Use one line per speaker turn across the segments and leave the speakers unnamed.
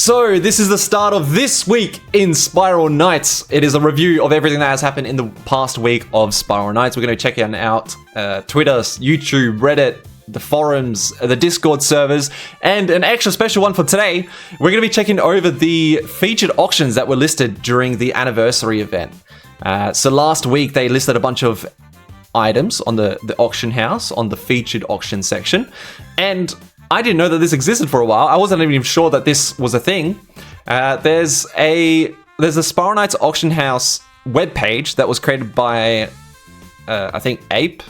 So this is the start of this week in Spiral Knights. It is a review of everything that has happened in the past week of Spiral Knights. We're going to check out Twitter, YouTube, Reddit, the forums, the Discord servers, and an extra special one for today. We're going to be checking over the featured auctions that were listed during the anniversary event. So last week they listed a bunch of items on the auction house, on the featured auction section, and I didn't know that this existed for a while. I wasn't even sure that this was a thing. There's a Spiral Knights auction house webpage that was created by I think Ape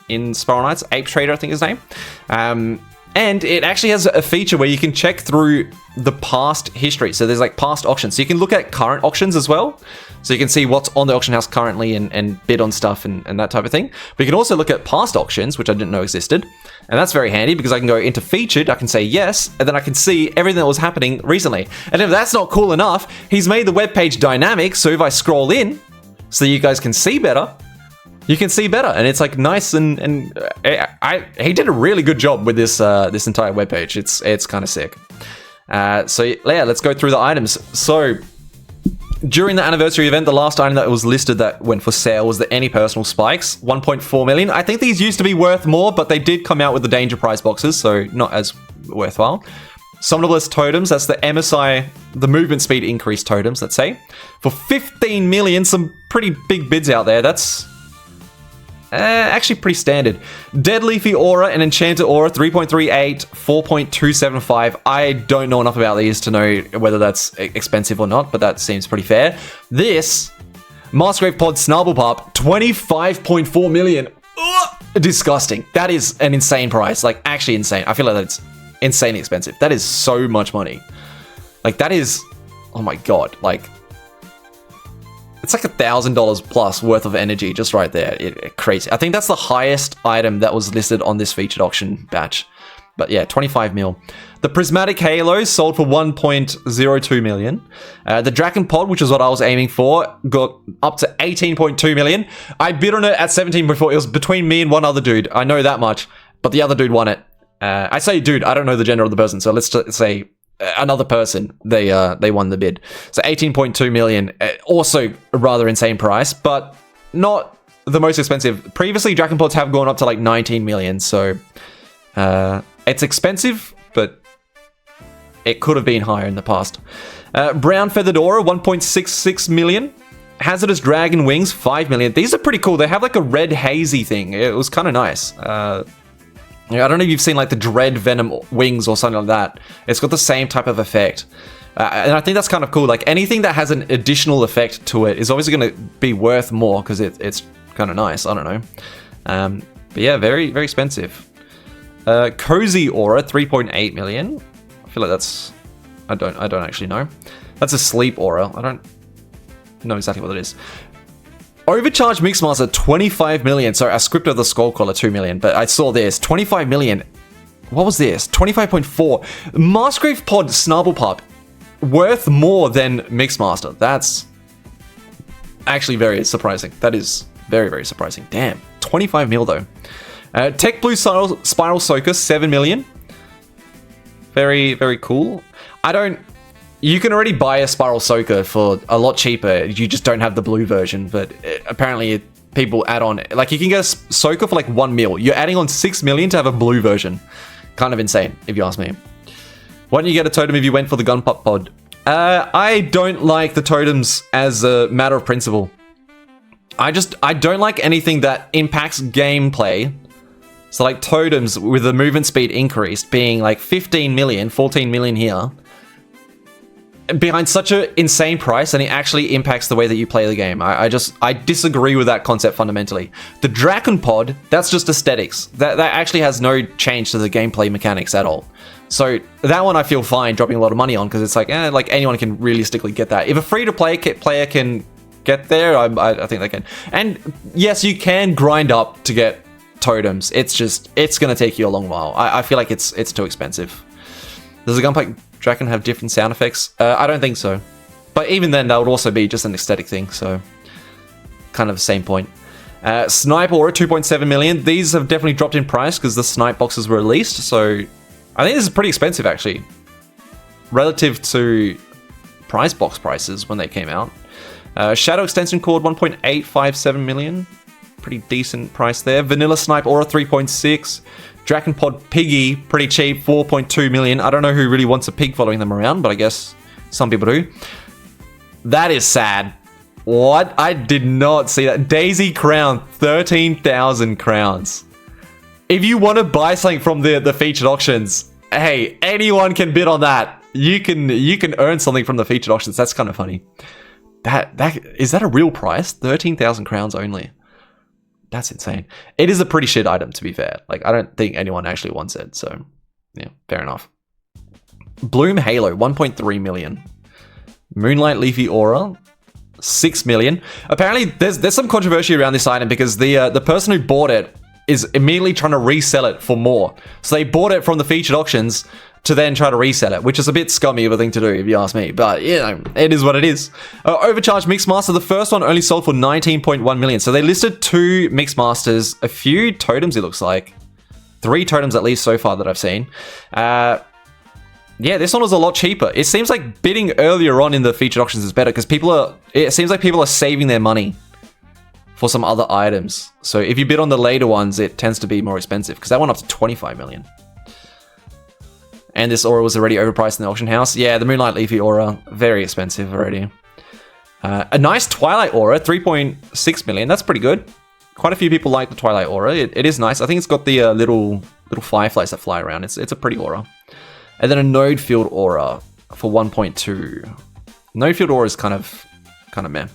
in Spiral Knights, Ape Trader I think his name. And it actually has a feature where you can check through the past history. So there's like past auctions. So you can look at current auctions as well. So you can see what's on the auction house currently and bid on stuff and that type of thing. But you can also look at past auctions, which I didn't know existed. And that's very handy because I can go into featured, I can say yes, and then I can see everything that was happening recently. And if that's not cool enough, he's made the webpage dynamic. So if I scroll in so you guys can see better, you can see better, and it's like nice and he did a really good job with this this entire webpage. It's kind of sick. So yeah, let's go through the items. So during the anniversary event, the last item that was listed that went for sale was the Any Personal Spikes, 1.4 million. I think these used to be worth more, but they did come out with the Danger Prize boxes, so not as worthwhile. Summonable Totems, that's the MSI, the movement speed increase totems, let's say. For 15 million, some pretty big bids out there. That's actually pretty standard. Dead Leafy Aura and Enchanted Aura, 3.38, 4.275. I don't know enough about these to know whether that's expensive or not, but that seems pretty fair. This Massgrave Pod Snarble 25.4 million. Ugh, disgusting. That is an insane price. Like, actually insane. I feel like that's insanely expensive. That is so much money. Like, that is... Oh my god. Like... It's like $1,000 plus worth of energy just right there. Crazy. I think that's the highest item that was listed on this featured auction batch. But yeah, 25 mil. The Prismatic Halos sold for 1.02 million. The Draken Pod, which is what I was aiming for, got up to 18.2 million. I bid on it at 17 before. It was between me and one other dude. I know that much. But the other dude won it. I say dude, I don't know the gender of the person. So let's just say... another person, they won the bid. So 18.2 million, also a rather insane price, but not the most expensive. Previously, Dragon Pods have gone up to like 19 million, so it's expensive, but it could have been higher in the past. Brown Feathered Aura, 1.66 million. Hazardous Dragon Wings, 5 million. These are pretty cool. They have like a red hazy thing. It was kind of nice. I don't know if you've seen like the Dread Venom wings or something like that. It's got the same type of effect. And I think that's kind of cool. Like anything that has an additional effect to it is obviously going to be worth more because it's kind of nice. I don't know. But yeah, very, very expensive. Cozy Aura, 3.8 million. I feel like that's... I don't actually know. That's a Sleep Aura. I don't know exactly what it is. Overcharged Mixmaster, 25 million. So I script of the Skullcrawler, 2 million, but I saw this. 25 million. What was this? 25.4. Massgrave Pod Snarble Pup, worth more than Mixmaster. That's actually very surprising. That is very, very surprising. Damn. 25 mil though. Tech Blue Spiral Soaker, 7 million. Very, very cool. You can already buy a Spiral Soaker for a lot cheaper. You just don't have the blue version, but apparently people add on... Like, you can get a Soaker for like 1 mil. You're adding on 6 million to have a blue version. Kind of insane, if you ask me. Why don't you get a totem if you went for the Gun Pup Pod? I don't like the totems as a matter of principle. I don't like anything that impacts gameplay. So like totems with the movement speed increased being like 15 million, 14 million here. Behind such an insane price, and it actually impacts the way that you play the game. I disagree with that concept fundamentally. The Draken Pod, that's just aesthetics. That actually has no change to the gameplay mechanics at all. So that one I feel fine dropping a lot of money on because it's like, like anyone can realistically get that. If a free-to-play player can get there, I think they can. And yes, you can grind up to get totems. It's going to take you a long while. I feel like it's too expensive. Does a Gunpike Draken have different sound effects? I don't think so. But even then, that would also be just an aesthetic thing, so kind of the same point. Snipe Aura, 2.7 million. These have definitely dropped in price because the Snipe boxes were released, so I think this is pretty expensive, actually. relative to prize box prices when they came out. Shadow Extension Cord, 1.857 million. Pretty decent price there. Vanilla Snipe Aura, 3.6. Dragon Pod Piggy, pretty cheap, 4.2 million. I don't know who really wants a pig following them around, but I guess some people do. That is sad. What? I did not see that. Daisy Crown, 13,000 crowns. If you want to buy something from the featured auctions, hey, anyone can bid on that. You can earn something from the featured auctions. That's kind of funny. Is that a real price? 13,000 crowns only. That's insane. It is a pretty shit item, to be fair. Like, I don't think anyone actually wants it. So, yeah, fair enough. Bloom Halo, 1.3 million. Moonlight Leafy Aura, 6 million. Apparently, there's some controversy around this item because the person who bought it is immediately trying to resell it for more. So they bought it from the featured auctions to then try to resell it, which is a bit scummy of a thing to do, if you ask me. But, you know, it is what it is. Overcharged Mixmaster, the first one only sold for 19.1 million. So they listed 2 Mixmasters, a few totems, it looks like. 3 totems at least so far that I've seen. Yeah, this one was a lot cheaper. It seems like bidding earlier on in the featured auctions is better because it seems like people are saving their money for some other items. So if you bid on the later ones, it tends to be more expensive because that went up to 25 million. And this aura was already overpriced in the auction house. Yeah, the Moonlight Leafy aura, very expensive already. A nice Twilight aura, 3.6 million. That's pretty good. Quite a few people like the Twilight aura. It is nice. I think it's got the little fireflies that fly around. It's a pretty aura. And then a Node Field aura for 1.2. Node Field aura is kind of meh.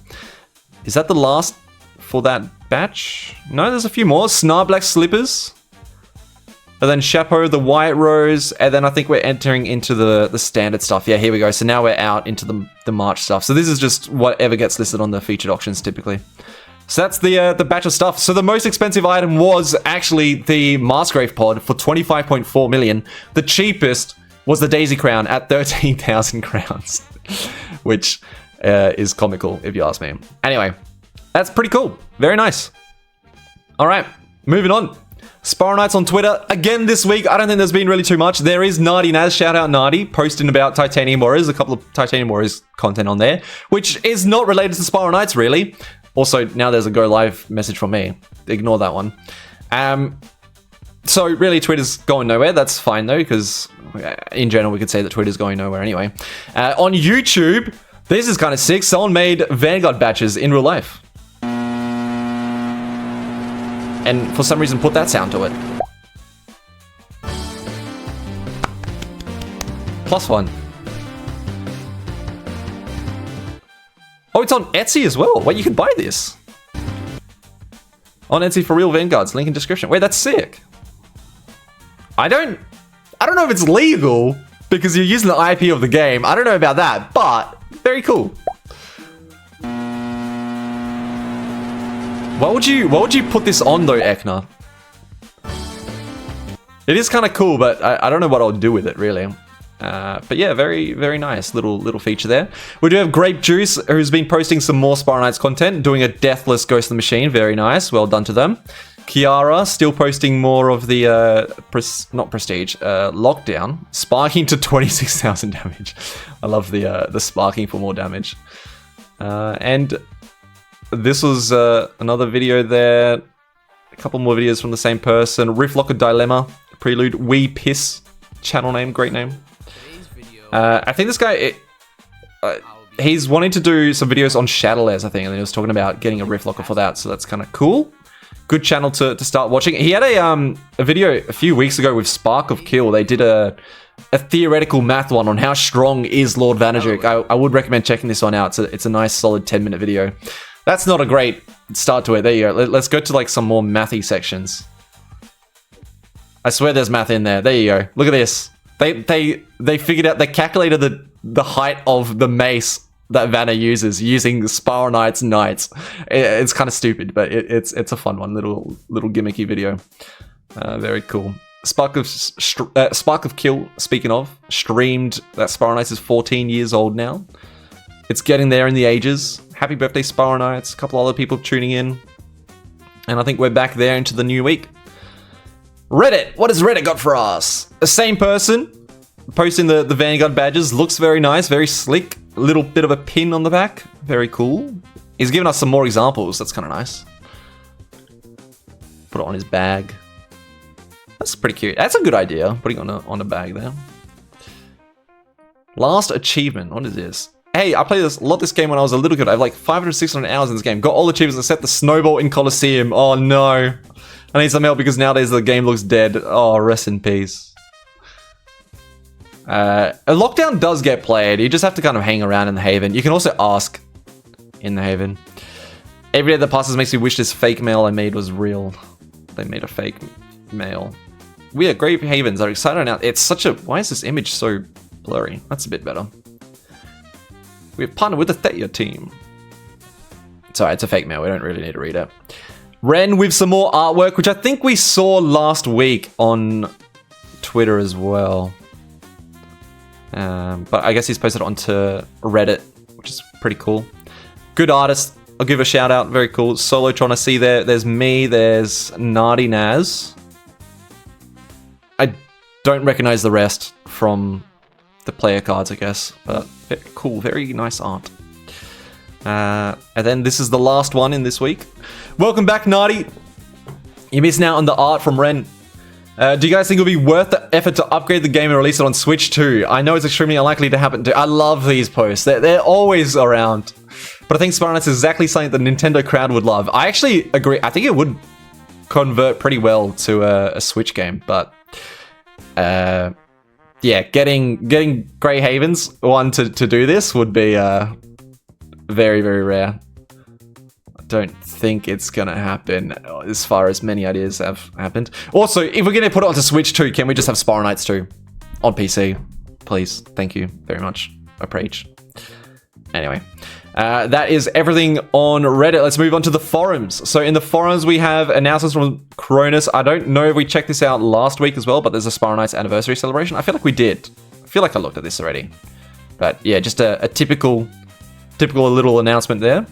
Is that the last for that batch? No, there's a few more. Snarblack Slippers. And then Chapeau, the White Rose, and then I think we're entering into the standard stuff. Yeah, here we go. So now we're out into the March stuff. So this is just whatever gets listed on the featured auctions typically. So that's the batch of stuff. So the most expensive item was actually the Maskgrave Pod for 25.4 million. The cheapest was the Daisy Crown at 13,000 crowns, which is comical if you ask me. Anyway, that's pretty cool. Very nice. All right, moving on. Spiral Knights on Twitter. Again this week, I don't think there's been really too much. There is Nardi Naz, shout out Nardi, posting about Titanium Warriors, a couple of Titanium Warriors content on there, which is not related to Spiral Knights really. Also, now there's a go live message from me. Ignore that one. So really Twitter's going nowhere. That's fine though, because in general we could say that Twitter's going nowhere anyway. On YouTube, this is kind of sick. Someone made Vanguard batches in real life. And for some reason put that sound to it. +1. Oh, it's on Etsy as well. Wait, you can buy this. On Etsy for real Vanguards. Link in description. Wait, that's sick. I don't know if it's legal because you're using the IP of the game. I don't know about that, but very cool. Why would you put this on though, Ekna? It is kind of cool, but I don't know what I'll do with it really. But yeah, very, very nice little feature there. We do have Grape Juice, who's been posting some more Spiral Knights content, doing a Deathless Ghost of the Machine. Very nice. Well done to them. Kiara, still posting more of the, not Prestige, Lockdown, sparking to 26,000 damage. I love the sparking for more damage. And this was another video there. A couple more videos from the same person. Riftlocker Dilemma, Prelude, We Piss, channel name, great name. I think this guy, he's wanting to do some videos on Shadowlands, I think, and he was talking about getting a Riftlocker for that, so that's kind of cool. Good channel to start watching. He had a video a few weeks ago with Spark of Kill. They did a theoretical math one on how strong is Lord Vanadrik. I would recommend checking this one out. It's a nice solid 10-minute video. That's not a great start to it. There you go. Let's go to like some more mathy sections. I swear there's math in there. There you go. Look at this. They figured out, they calculated the height of the mace that Vanna uses using Spiral Knights Knights. It's kind of stupid, but it's a fun one. Little gimmicky video. Very cool. Spark of Kill, speaking of, streamed that Spiral Knights is 14 years old now. It's getting there in the ages. Happy birthday, Spiral Knights. A couple other people tuning in. And I think we're back there into the new week. Reddit. What has Reddit got for us? The same person posting the Vanguard badges. Looks very nice, very slick. A little bit of a pin on the back. Very cool. He's giving us some more examples. That's kind of nice. Put it on his bag. That's pretty cute. That's a good idea, putting on a bag there. Last achievement. What is this? Hey, I played a lot this game when I was a little kid. I have like 500, 600 hours in this game. Got all the achievements except the snowball in Colosseum. Oh no. I need some help because nowadays the game looks dead. Oh, rest in peace. A lockdown does get played. You just have to kind of hang around in the Haven. You can also ask in the Haven. Every day that passes makes me wish this fake mail I made was real. They made a fake mail. We at Grave Havens are excited now. It's such a... Why is this image so blurry? That's a bit better. We've partnered with the Thea team. Sorry, it's a fake mail. We don't really need to read it. Ren with some more artwork, which I think we saw last week on Twitter as well. But I guess he's posted it onto Reddit, which is pretty cool. Good artist. I'll give a shout out. Very cool. Solotron, I see there. There's me. There's Nardy Naz. I don't recognize the rest from the player cards, I guess. But very cool. Very nice art. And then this is the last one in this week. Welcome back, Nardy. You missed out on the art from Ren. Do you guys think it would be worth the effort to upgrade the game and release it on Switch too? I know it's extremely unlikely to happen. I love these posts. They're always around. But I think Spiral Knights is exactly something the Nintendo crowd would love. I actually agree. I think it would convert pretty well to a Switch game. But yeah, getting Grey Havens one to do this would be very, very rare. I don't think it's gonna happen as far as many ideas have happened. Also, if we're gonna put it onto Switch too, can we just have Spiral Knights 2 on PC? Please. Thank you very much. I preach. Anyway, that is everything on Reddit. Let's move on to the forums. So in the forums, we have announcements from Cronus. I don't know if we checked this out last week as well, but there's a Spiral Knights anniversary celebration. I feel like we did. I feel like I looked at this already. But yeah, just a typical little announcement there.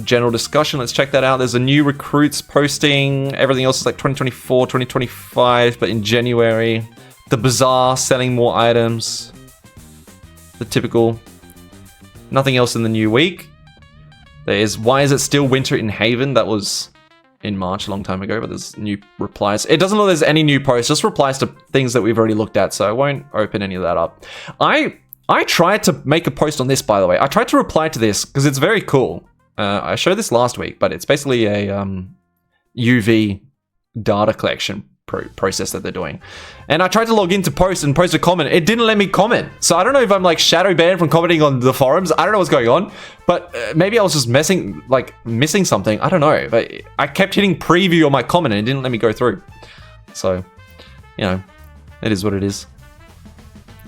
General discussion, let's check that out. There's a new recruits posting. Everything else is like 2024, 2025, but in January. The bazaar selling more items. The typical. Nothing else in the new week. There is why is it still winter in Haven? That was in March a long time ago, but there's new replies. It doesn't look like there's any new posts, just replies to things that we've already looked at, so I won't open any of that up. I tried to make a post on this, by the way. I tried to reply to this because it's very cool. I showed this last week, but it's basically a UV data collection process that they're doing. And I tried to log in to post and post a comment. It didn't let me comment. So I don't know if I'm like shadow banned from commenting on the forums. I don't know what's going on, but maybe I was just missing something. I don't know, but I kept hitting preview on my comment and it didn't let me go through. So, you know, it is what it is.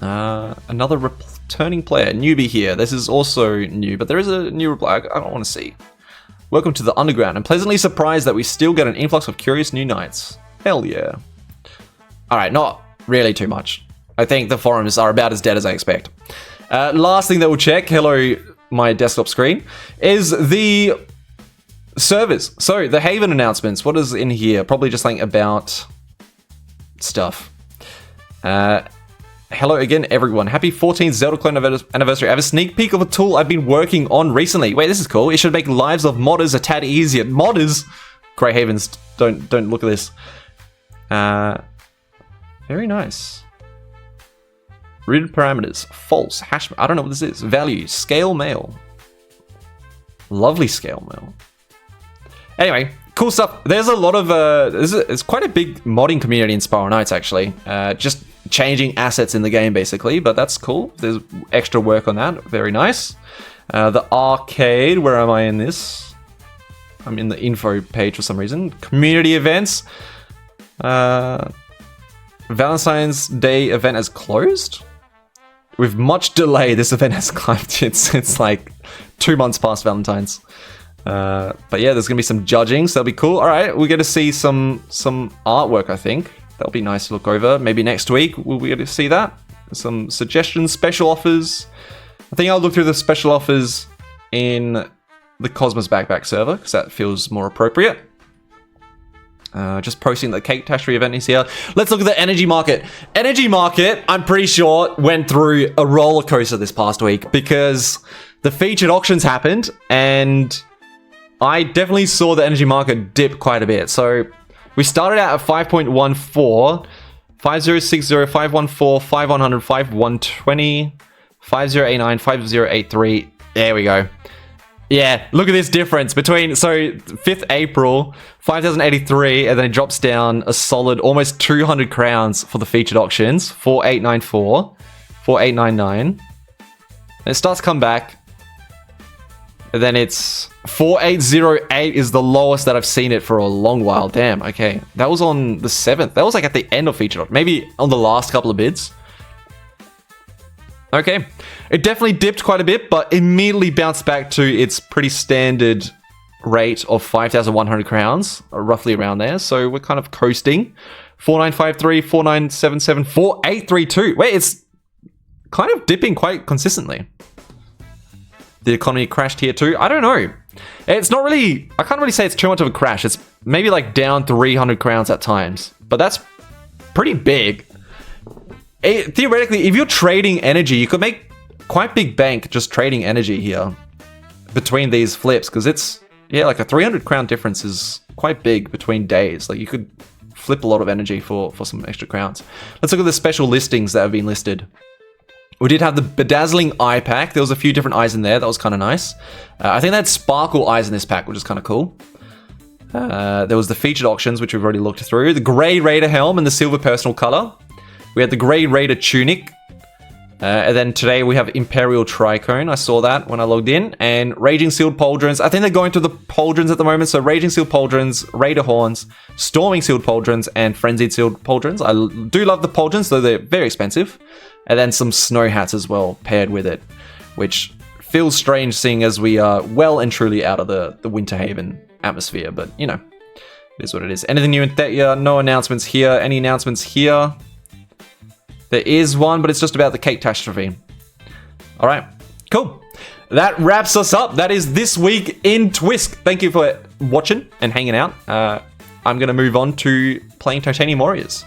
Another returning player, newbie here. This is also new, but there is a new reply. I don't want to see. Welcome to the Underground. I'm pleasantly surprised that we still get an influx of curious new knights. Hell yeah. Alright, not really too much. I think the forums are about as dead as I expect. Last thing that we'll check, hello my desktop screen, is the servers. So, the Haven announcements. What is in here? Probably just something about stuff. Hello again, everyone. Happy 14th Zelda Clone anniversary. I have a sneak peek of a tool I've been working on recently. Wait, this is cool. It should make lives of modders a tad easier. Modders? Grey Havens, don't look at this. Very nice. Rooted parameters. False. Hash. I don't know what this is. Value. Scale mail. Lovely scale mail. Anyway, cool stuff. There's a lot of... it's quite a big modding community in Spiral Knights, actually. Just changing assets in the game, basically. But that's cool. There's extra work on that. Very nice. The arcade. Where am I in this? I'm in the info page for some reason. Community events. Valentine's Day event has closed. With much delay, this event has climbed. It's like 2 months past Valentine's. But yeah, there's gonna be some judging, so that'll be cool. All right, we're gonna see some artwork. I think that'll be nice to look over. Maybe next week we'll be able to see that. Some suggestions, special offers. I think I'll look through the special offers in the Cosmos Backpack server because that feels more appropriate. Just posting the cake tashery event is here. Let's look at the energy market. Energy market, I'm pretty sure, went through a roller coaster this past week because the featured auctions happened and I definitely saw the energy market dip quite a bit. So we started out at 5.14, 5060, 514, 5100, 5120, 5089, 5083. There we go. Yeah, look at this difference between, so 5th April, 5083, and then it drops down a solid almost 200 crowns for the featured auctions, 4894, 4899. And it starts to come back. And then it's 4808 is the lowest that I've seen it for a long while. Damn, okay. That was on the 7th. That was like at the end of featured, maybe on the last couple of bids. Okay, it definitely dipped quite a bit, but immediately bounced back to its pretty standard rate of 5,100 crowns, roughly around there. So we're kind of coasting. 4953, 4977, 4832. Wait, it's kind of dipping quite consistently. The economy crashed here too. I don't know. It's not really, I can't really say it's too much of a crash. It's maybe like down 300 crowns at times, but that's pretty big. Theoretically, if you're trading energy, you could make quite big bank just trading energy here between these flips, because it's, yeah, like a 300 crown difference is quite big between days. Like you could flip a lot of energy for some extra crowns. Let's look at the special listings that have been listed. We did have the bedazzling eye pack. There was a few different eyes in there. That was kind of nice. I think they had sparkle eyes in this pack, which is kind of cool. There was the featured auctions, which we've already looked through. The grey Raider helm and the silver personal color. We had the grey Raider tunic. And then today we have Imperial Tricone. I saw that when I logged in. And Raging Sealed Pauldrons. I think they're going to the Pauldrons at the moment. So Raging Sealed Pauldrons, Raider Horns, Storming Sealed Pauldrons, and Frenzied Sealed Pauldrons. I do love the Pauldrons, though they're very expensive. And then some snow hats as well, paired with it. Which feels strange seeing as we are well and truly out of the Winter Haven atmosphere. But, you know, it is what it is. Anything new in Thetia? No announcements here. Any announcements here? There is one, but it's just about the catastrophe. All right, cool. That wraps us up. That is this week in TWISK. Thank you for watching and hanging out. I'm going to move on to playing Titanium Warriors.